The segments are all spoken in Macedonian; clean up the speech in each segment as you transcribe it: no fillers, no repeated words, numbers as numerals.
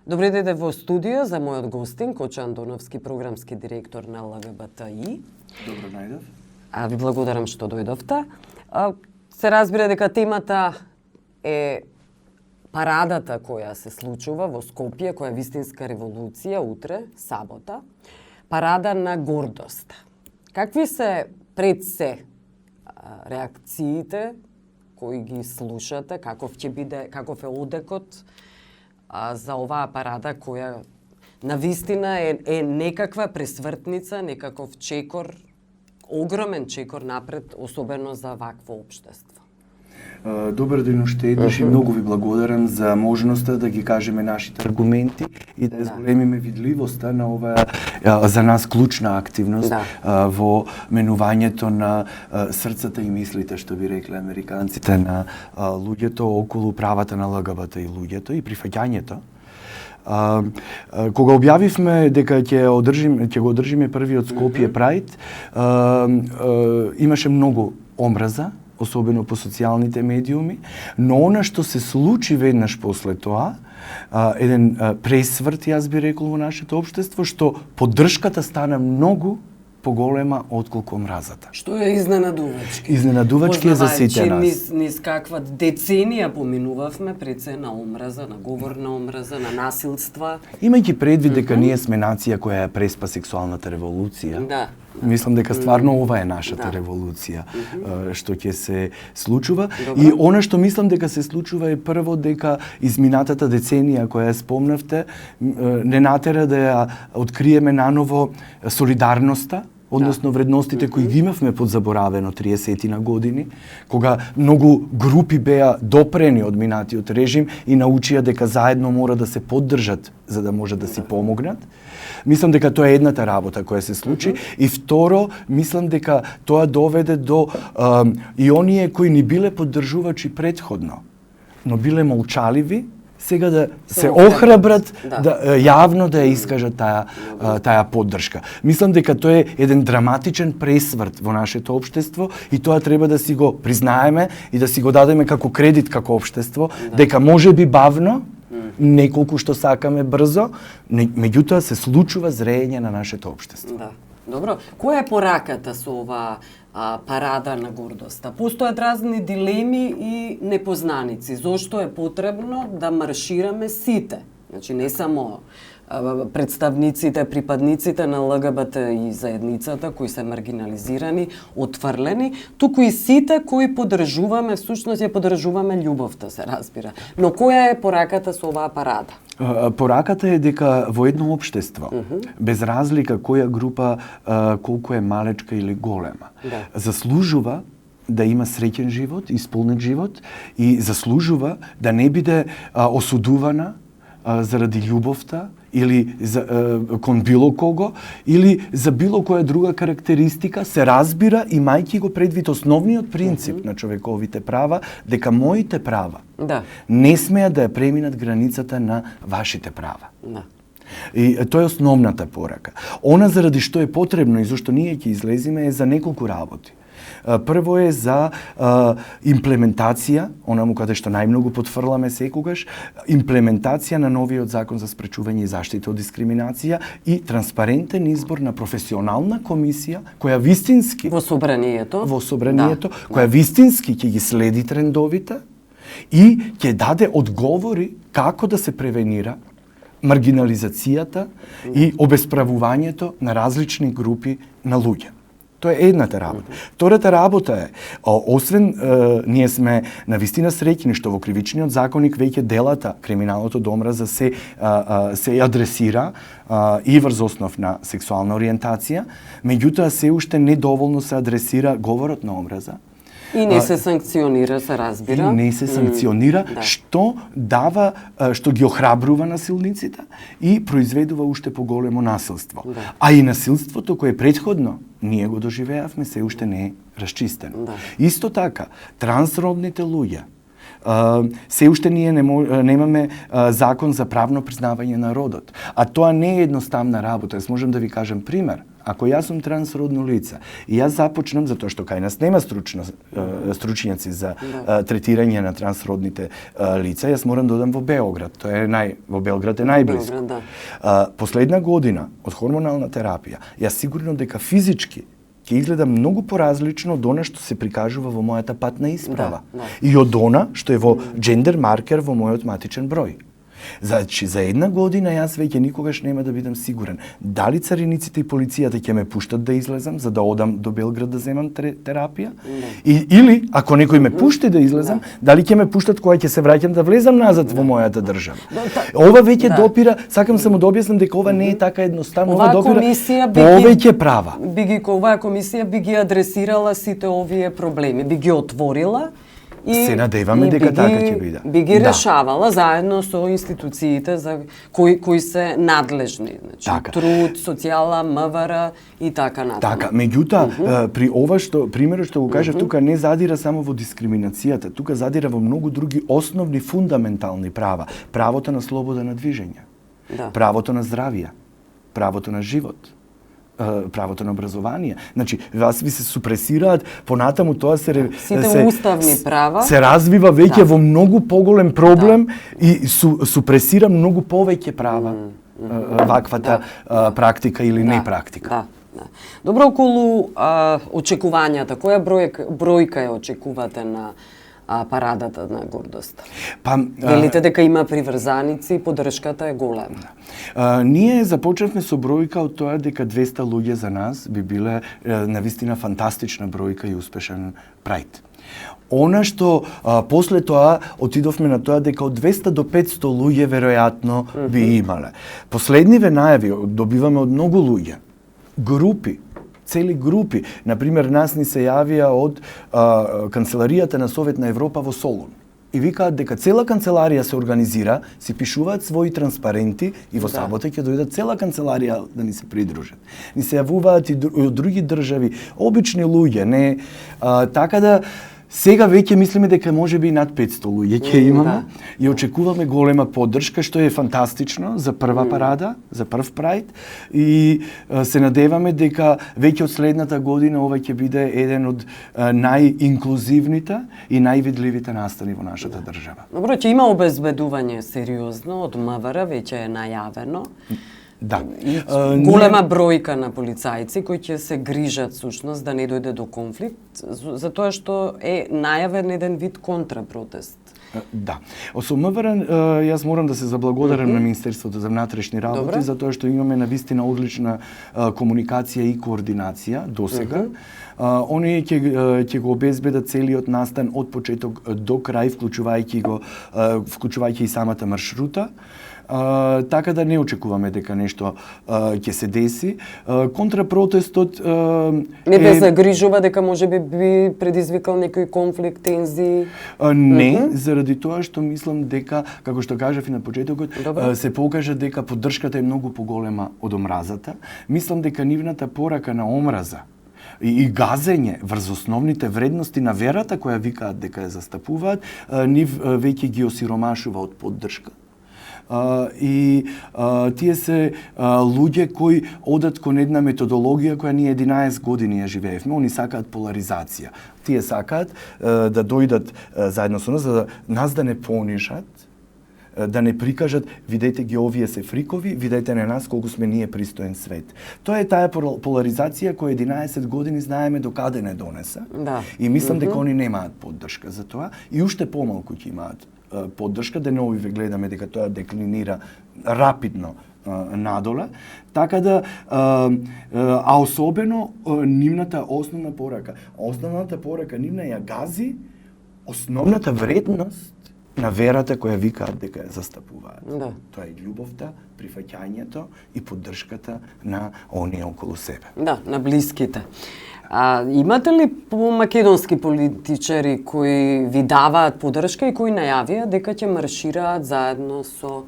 Добре дојде во студио за мојот гостин, Кочо Андоновски, програмски директор на ЛГБТИ. Добро најдов. Ви благодарам што дојдовте. Се разбира дека темата е парадата која се случува во Скопје, која е вистинска револуција утре, сабота. Парада на гордост. Какви се пред се реакциите кои ги слушате, каков е одекот за оваа парада која навистина е некаква пресвртница, некаков чекор, огромен чекор напред, особено за вакво општество. Добар ден уште еднаш и многу ви благодарам за можноста да ги кажеме нашите аргументи и да зголемиме видливоста на оваа за нас клучна активност во менувањето на срцата и мислите, што би рекле американците, на луѓето околу правата на ЛГБТ и луѓето и прифаќањето. Кога објавивме дека ќе го одржиме првиот Скопје Прајд, имаше многу омраза, особено по социјалните медиуми, но она што се случи веднаш после тоа, еден пресврт, јас би рекол, во нашето општество, што поддршката стана многу поголема отколку омразата. Што е изненадувачки. Изненадувачки е за сите нас. Низ каква деценија поминувавме пред се на омраза, на говор на омраза, на насилства. Имајќи предвид дека ние сме нација која ја преспа сексуалната револуција. Мислам дека стварно ова е нашата револуција што ќе се случува. И она што мислам дека се случува е прво дека изминатата деценија која ја спомнавте не натера да ја откриеме наново солидарноста, односно вредностите кои ги имавме подзаборавено 30 години, кога многу групи беа допрени од минатиот режим и научија дека заедно мора да се поддржат за да може да си помогнат. Мислам дека тоа е едната работа која се случи. И второ, мислам дека тоа доведе до и оние кои не биле поддржувачи претходно, но биле молчаливи, сега да се охрабрат да јавно да ја искажат таа поддршка. Мислам дека тоа е еден драматичен пресврт во нашето општество и тоа треба да си го признаеме и да си го дадеме како кредит како општество, дека може би бавно, неколку што сакаме брзо, меѓутоа се случува зреење на нашето општество. Да. Добро, која е пораката со оваа парада на гордоста? Постојат разни дилеми и непознаници. Зошто е потребно да маршираме сите? Значи не само представниците, припадниците на ЛГБТ и заедницата кои се маргинализирани, отфрлени, туку и сите кои поддржуваме, всушност ја поддржуваме љубовта, се разбира. Но која е пораката со оваа парада? Пораката е дека во едно општество, без разлика која група колку е малечка или голема, заслужува да има среќен живот, исполнет живот и заслужува да не биде осудувана заради љубовта или кон било кого, или за било која друга карактеристика, се разбира имајќи го предвид основниот принцип на човековите права, дека моите права не смеат да ја преминат границата на вашите права. И тоа е основната порака. Она заради што е потребно и зашто ние ќе излезиме е за неколку работи. Прво е за имплементација, онаму каде што најмногу потфрламе секогаш, имплементација на новиот закон за спречување и заштита од дискриминација и транспарентен избор на професионална комисија која вистински во собранието, која вистински ќе ги следи трендовите и ќе даде одговори како да се превенира маргинализацијата и обесправувањето на различни групи на луѓе. Тоа е едната работа. Втората работа е, освен ние сме навистина среќни што во кривичниот законник веќе делата криминалното до омраза се адресира и врз основ на сексуална ориентација, меѓутоа се уште недоволно се адресира говорот на омраза. И не се санкционира, се разбира. И не се санкционира, што дава, што ги охрабрува насилниците и произведува уште поголемо насилство. А и насилството кое предходно ние го доживеавме, се уште не е расчистено. Исто така, трансродните луѓе, се уште ние немаме закон за правно признавање на родот. А тоа не е едноставна работа. Јас можам да ви кажем пример. ако јас сум трансродно лице и јас започнам, затоа што кај нас нема стручњаци за третирање на трансродните лица, јас морам да одам во Београд. Во Белград е најблиско. Последна година од хормонална терапија, јас сигурно дека физички ќе изгледа многу поразлично од она што се прикажува во мојата патна исправа. И од она што е во джендер маркер во мојот матичен број. Значи, за една година јас веќе никогаш нема да бидам сигурен дали цариниците и полицијата ќе ме пуштат да излезам за да одам до Белград да земам терапија, или ако некој ме пушти да излезам, дали ќе ме пуштат кога ќе се враќам да влезам назад во мојата држава. Ова веќе допира, сакам само да објаснам дека ова не е така едноставно, ова допира повеќе права. Оваа комисија би ги адресирала сите овие проблеми, би ги отворила и се надеваме дека така ќе биде. Би ги решавала заедно со институциите за кои се надлежни, значи труд, социјала, МВР и така натаму. Така, меѓутоа при ова примерот што го кажав тука не задира само во дискриминацијата, тука задира во многу други основни фундаментални права, правото на слобода на движење, правото на здравје, правото на живот, правото на образование. Значи, вас ви се супресираат, понатаму тоа сите уставни права се развива веќе во многу поголем проблем и супресира многу повеќе права ваквата практика или не практика. Добро, околу очекувањата, која бројка ја очекувате на парадата на гордоста? Велите дека има приврзаници, поддршката е голема. Ние започнавме со бројка од тоа дека 200 луѓе за нас би биле навистина фантастична бројка и успешен прајд. Она што после тоа отидовме на тоа дека од 200 до 500 луѓе веројатно би имале. Последниве најави добиваме од многу луѓе, групи, цели групи. Например, нас ни се јавија од канцеларијата на Совет на Европа во Солун. И викаат дека цела канцеларија се организира, си пишуваат своји транспаренти и во сабота ќе дојдат цела канцеларија да ни се придружат. Ни се јавуваат и од други држави, обични луѓе, не така да сега веќе мислиме дека можеби и над 500 луѓе ќе имаме и очекуваме голема поддршка, што е фантастично за прва парада, за прв прајд, и се надеваме дека веќе од следната година ова ќе биде еден од најинклузивните и највидливите настани во нашата држава. Добро, ќе има обезбедување сериозно од МВР, веќе е најавено. Да. Голема бројка на полицајци кои ќе се грижат всушност да не дојде до конфликт, затоа што е најавен еден вид контрапротест. Да. Со МВР јас морам да се заблагодарам на Министерството за внатрешни работи затоа што имаме навистина одлична комуникација и координација досега. Оние ќе го обезбедат целиот настан од почеток до крај, вклучувајќи и самата маршрута. Така да не очекуваме дека нешто ќе се деси. Контрапротестот не ве загрижува дека можеби би предизвикал некој конфликт, тензии? Не, заради тоа што мислам дека, како што кажав и на почетокот, се покажа дека поддршката е многу поголема од омразата. Мислам дека нивната порака на омраза и газење врз основните вредности на верата која викаат дека ја застапуваат, нив веќе ги осиромашува од поддршка. И тие се луѓе кои одат кон една методологија која ние 11 години ја живеевме. Они сакаат поларизација. Тие сакаат да дојдат заедно со нас, за да нас да не понижат, да не прикажат, видете ги овие се фрикови, видете на нас колку сме ние пристоен свет. Тоа е таа поларизација која 11 години знаеме до каде не донеса. И мислам дека они немаат поддршка за тоа и уште помалку ќе имаат поддршка, да не овие гледаме дека тоа деклинира рапидно надоле, така да особено нивната основна порака. Основната порака нивна ја гази основната вредност на верата која викаат дека ја застапуваат. Тоа е љубовта, прифаќањето и поддршката на оние околу себе. Да, на блиските. Имате ли македонски политичари кои ви даваат поддршка и кои најавија дека ќе маршираат заедно со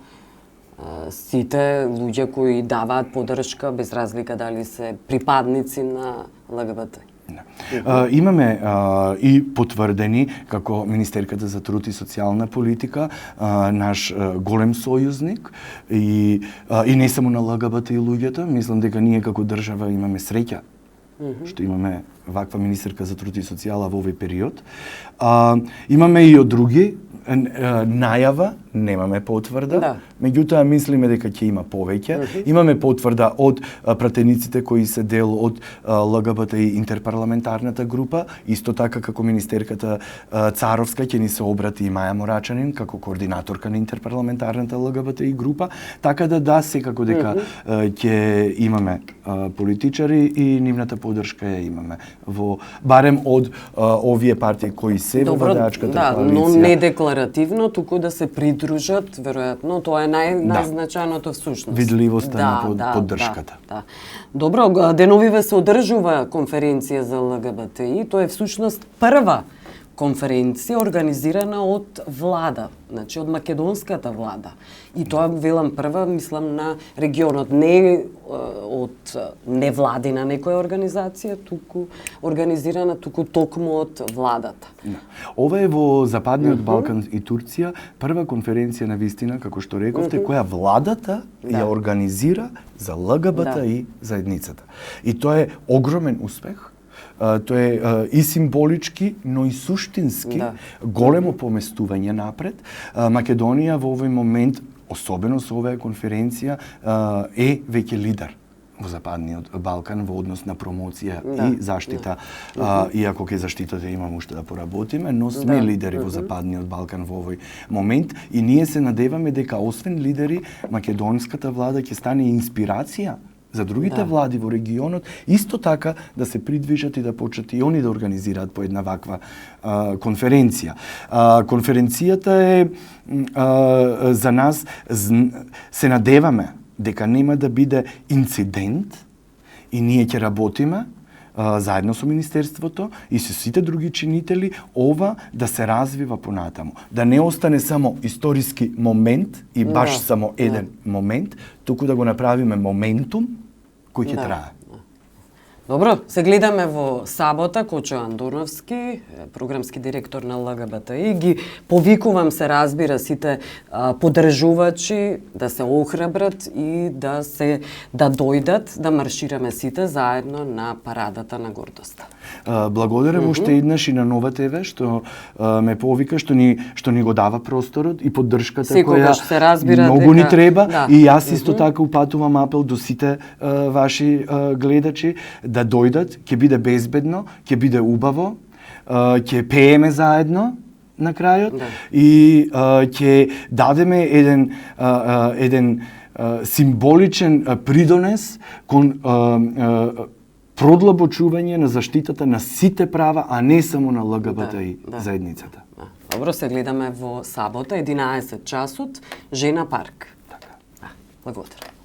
сите луѓе кои даваат поддршка без разлика дали се припадници на ЛГБТ? Имаме и потврдени како Министерката за труд и социјална политика, наш голем сојузник и не само на ЛГБТ и луѓето, мислам дека ние како држава имаме среќа што имаме ваква министерка за труд и социјала во овој период. Имаме и од други најава, немаме потврда, меѓутоа мислиме дека ќе има повеќе. Имаме потврда од пратениците кои се дел од ЛГБТ и интерпарламентарната група, исто така како министерката Царовска ќе ни се обрати и Маја Морачанин како координаторка на интерпарламентарната ЛГБТ и група, така да секако дека ќе имаме политичари и нивната поддршка ја имаме во барем од овие партии кои се во владеачката коалиција. Но не декларативно, туку да се придружат, веројатно, тоа е најзначајното всушност. Видливоста на поддршката. Добро, деновиве се одржува конференција за ЛГБТИ, тоа е всушност прва конференција организирана од влада, значи од македонската влада. И тоа велам прва, мислам, на регионот, не од невладина некоја организација, туку организирана токму од владата. Ова е во Западниот Балкан и Турција прва конференција на вистина, како што рековте, која владата ја организира за ЛГБТ и заедницата. И тоа е огромен успех. Тоа е и символички, но и суштински големо поместување напред. Македонија во овој момент, особено со оваа конференција, е веќе лидер во Западниот Балкан во однос на промоција и заштита, иако ке заштитата имаме уште да поработиме, но сме лидери во Западниот Балкан во овој момент и ние се надеваме дека освен лидери, македонската влада ќе стане инспирација за другите влади во регионот, исто така да се придвижат и да почнат и они да организираат по една ваква конференција. Конференцијата е за нас, се надеваме дека нема да биде инцидент и ние ќе работиме заедно со Министерството и со сите други чинители, ова да се развива понатаму. Да не остане само историски момент и баш само еден момент, туку да го направиме моментум кој ќе трае. Добро, се гледаме во сабота, Кочо Андоновски, програмски директор на ЛГБТИ, ги повикувам се разбира сите поддржувачи да се охрабрат и да дојдат, да маршираме сите заедно на парадата на гордоста. Благодарам уште еднаш и на Нова ТВ што ме повика, што ни го дава просторот и поддршката која многу ни треба и јас исто така упатувам апел до сите ваши гледачи да дојдат, ќе биде безбедно, ќе биде убаво, ќе пееме заедно на крајот и ќе дадеме еден символичен придонес кон продлабочување на заштитата на сите права, а не само на ЛГБТИ заедницата. Добро, се гледаме во сабота, 11 часот, Жена парк. Благодарам.